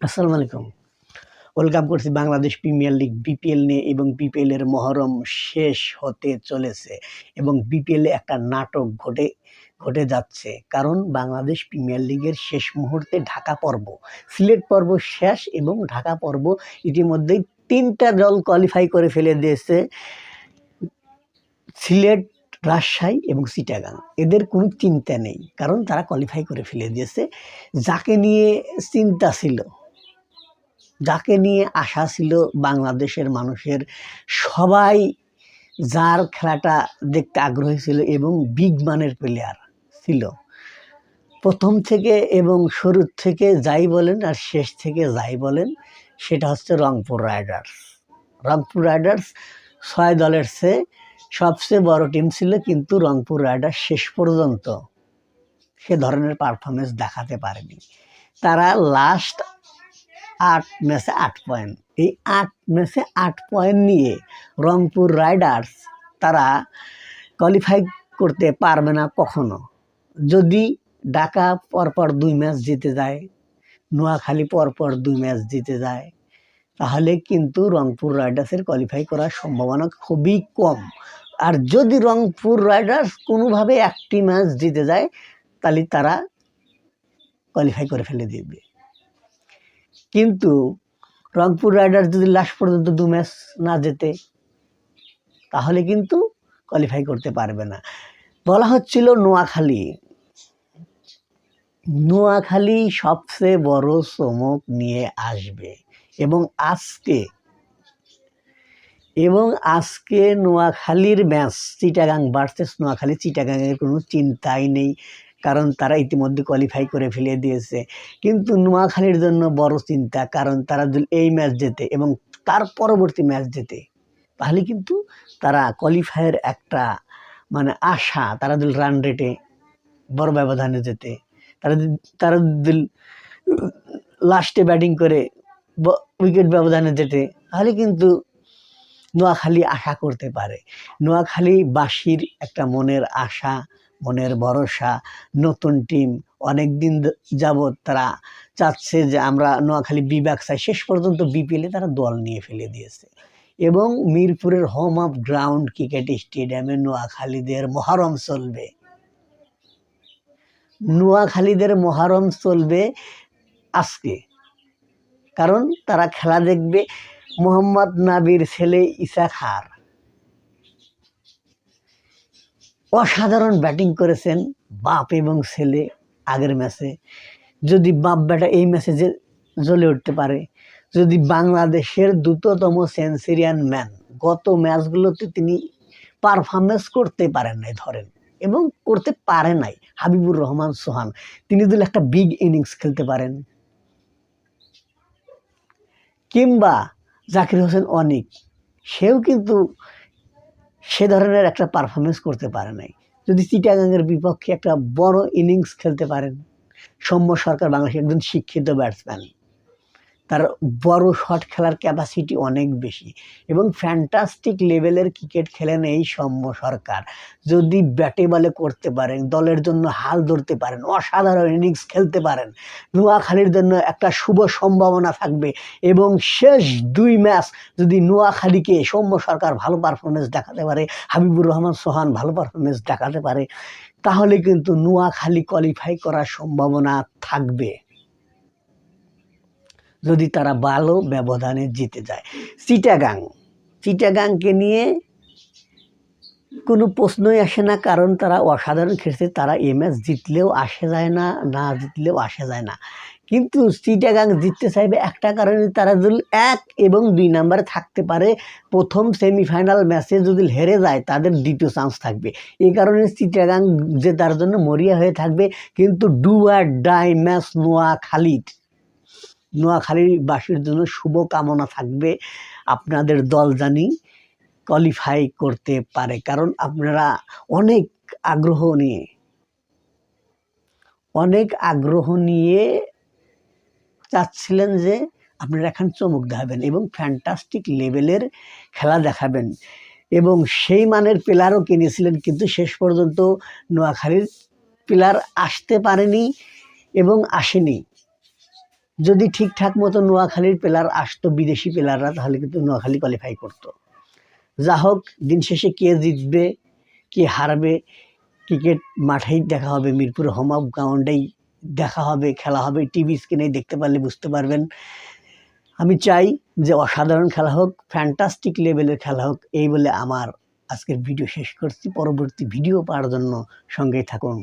আসসালামু আলাইকুম। ওয়েলকাম করছি বাংলাদেশ প্রিমিয়ার লিগ বিপিএল নিয়ে এবং বিপিএল এর মহরম শেষ হতে চলেছে এবং বিপিএল এ একটা নাটক ঘটে যাচ্ছে। কারণ বাংলাদেশ প্রিমিয়ার লিগের শেষ মুহূর্তে ঢাকা পর্ব, সিলেট পর্ব শেষ এবং ঢাকা পর্ব ইতিমধ্যেই ৩টা দল কোয়ালিফাই করে ফেলে দিয়েছে। সিলেট, রাজশাহী এবং চিটাগাং। এদের কোনো চিন্তা নেই, কারণ তারা কোয়ালিফাই করে ফেলে দিয়েছে। যাকে নিয়ে চিন্তা ছিল, যাকে নিয়ে আশা ছিল বাংলাদেশের মানুষের, সবাই যার খেলাটা দেখতে আগ্রহী ছিল এবং বিগ মানের প্লেয়ার ছিল, প্রথম থেকে এবং শুরু থেকে যাই বলেন আর শেষ থেকে যাই বলেন, সেটা হচ্ছে রংপুর রাইডার্স। রংপুর রাইডার্স ৬ দলের চেয়ে সবচেয়ে বড় টিম ছিল, কিন্তু রংপুর রাইডার্স শেষ পর্যন্ত সে ধরনের পারফরমেন্স দেখাতে পারেনি। তারা লাস্ট ৮ ম্যাচে ৮ পয়েন্ট, এই ৮ ম্যাচে ৮ পয়েন্ট নিয়ে রংপুর রাইডার্স তারা কোয়ালিফাই করতে পারবে না কখনো। যদি ঢাকা পরপর ২ ম্যাচ জিতে যায়, নোয়াখালী পরপর ২ ম্যাচ জিতে যায়, তাহলে কিন্তু রংপুর রাইডার্সের কোয়ালিফাই করার সম্ভাবনা খুবই কম। আর যদি রংপুর রাইডার্স কোনোভাবে একটি ম্যাচ জিতে যায়, তাহলে তারা কোয়ালিফাই করে ফেলে দিবে। কিন্তু রংপুর রাইডার্স যদি লাস্ট পর্যন্ত ২ ম্যাচ না জেতে, তাহলে কিন্তু কোয়ালিফাই করতে পারবে না। বলা হচ্ছিল নোয়াখালী সবচেয়ে বড় চমক নিয়ে আসবে এবং আজকে নোয়াখালীর ম্যাচ চিটাগাং ভার্সেস নোয়াখালী। চিটাগাংয়ের কোনো চিন্তাই নেই, কারণ তারা ইতিমধ্যে কোয়ালিফাই করে ফেলে দিয়েছে। কিন্তু নোয়াখালীর জন্য বড় চিন্তা, কারণ তারা যদি এই ম্যাচ জেতে এবং তার পরবর্তী ম্যাচ জেতে, তাহলে কিন্তু তারা কোয়ালিফাইয়ের একটা আশা, তারা যদি রান রেটে বড় ব্যবধানে জেতে, তারা যদি লাস্টে ব্যাটিং করে উইকেট ব্যবধানে জেতে, তাহলে কিন্তু নোয়াখালী আশা করতে পারে। নোয়াখালীবাসীর একটা মনের আশা, মনের ভরসা, নতুন টিম, অনেক দিন যাবৎ তারা চাচ্ছে যে আমরা নোয়াখালী বিভাগ চাই। শেষ পর্যন্ত বিপিএলে তারা দল নিয়ে ফেলে দিয়েছে এবং মিরপুরের হোম অফ গ্রাউন্ড ক্রিকেট স্টেডিয়ামে নোয়াখালীদের মহরম চলবে। নোয়াখালীদের মহরম চলবে আজকে, কারণ তারা খেলা দেখবে। মোহাম্মদ নাবির ছেলে ইসাখার অসাধারণ ব্যাটিং করেছেন, বাপ এবং ছেলে আগের ম্যাচে। যদি বাপ বেটা এই ম্যাচে যে জ্বলে উঠতে পারে, যদি বাংলাদেশের দ্রুততম সেঞ্চুরিয়ান ম্যান, গত ম্যাচগুলোতে তিনি পারফরমেন্স করতে পারেন নাই ধরেন, এবং করতে পারে নাই হাবিবুর রহমান সোহান, তিনি যদি একটা বিগ ইনিংস খেলতে পারেন, কিংবা জাকির হোসেন অনিক, সেও কিন্তু সে ধরনের একটা পারফরমেন্স করতে পারে নাই। যদি চিটাগাংয়ের বিপক্ষে একটা বড় ইনিংস খেলতে পারেন, সৌম্য সরকার বাংলাদেশের একজন শিক্ষিত ব্যাটসম্যান, তার বড় শট খেলার ক্যাপাসিটি অনেক বেশি এবং ফ্যান্টাস্টিক লেভেলের ক্রিকেট খেলেন এই সৌম্য সরকার। যদি ব্যাটে বলে করতে পারেন, দলের জন্য হাল ধরতে পারেন, অসাধারণ ইনিংস খেলতে পারেন, নোয়াখালীর জন্য একটা শুভ সম্ভাবনা থাকবে। এবং শেষ ২ ম্যাচ যদি নোয়াখালীকে সৌম্য সরকার ভালো পারফরমেন্স দেখাতে পারে, হাবিবুর রহমান সোহান ভালো পারফরমেন্স দেখাতে পারে, তাহলে কিন্তু নোয়াখালী কোয়ালিফাই করার সম্ভাবনা থাকবে, যদি তারা ভালো ব্যবধানে জিতে যায়। চিটাগাংকে নিয়ে কোনো প্রশ্নই আসে না, কারণ তারা অসাধারণ খেলছে। তারা এই ম্যাচ জিতলেও আসে যায় না, না জিতলেও আসে যায় না। কিন্তু চিটাগাং জিততে চাইবে একটা কারণে, তারা যদি ১ এবং ২ নম্বরে থাকতে পারে, প্রথম সেমিফাইনাল ম্যাচে যদি হেরে যায়, তাদের দ্বিতীয় চান্স থাকবে। এই কারণে চিটাগাং জেতার জন্য মরিয়া হয়ে থাকবে। কিন্তু ডু আর ডাই ম্যাচ নোয়াখালীবাসীর জন্য শুভ কামনা থাকবে, আপনাদের দল জানি কোয়ালিফাই করতে পারে, কারণ আপনারা অনেক আগ্রহ নিয়ে চাচ্ছিলেন যে আপনারা এখন চমক দেখাবেন এবং ফ্যান্টাস্টিক লেভেলের খেলা দেখাবেন, এবং সেই মানের প্লেয়ারও কিনেছিলেন, কিন্তু শেষ পর্যন্ত নোয়াখালীর প্লেয়ার আসতে পারেনি এবং আসেনি। যদি ঠিকঠাক মতো নোয়াখালীর প্লেয়ার আসতো, বিদেশি প্লেয়াররা, তাহলে কিন্তু নোয়াখালী কোয়ালিফাই করতো। যা হোক, দিন শেষে কে জিতবে কে হারবে ক্রিকেট মাঠেই দেখা হবে, মিরপুর হোম অফ গ্রাউন্ডেই দেখা হবে, খেলা হবে, টিভি স্ক্রিনে দেখতে পারলে বুঝতে পারবেন। আমি চাই যে অসাধারণ খেলা হোক, ফ্যান্টাস্টিক লেভেলের খেলা হোক, এই বলে আমার আজকের ভিডিও শেষ করছি। পরবর্তী ভিডিও পাওয়ার জন্য সঙ্গেই থাকুন।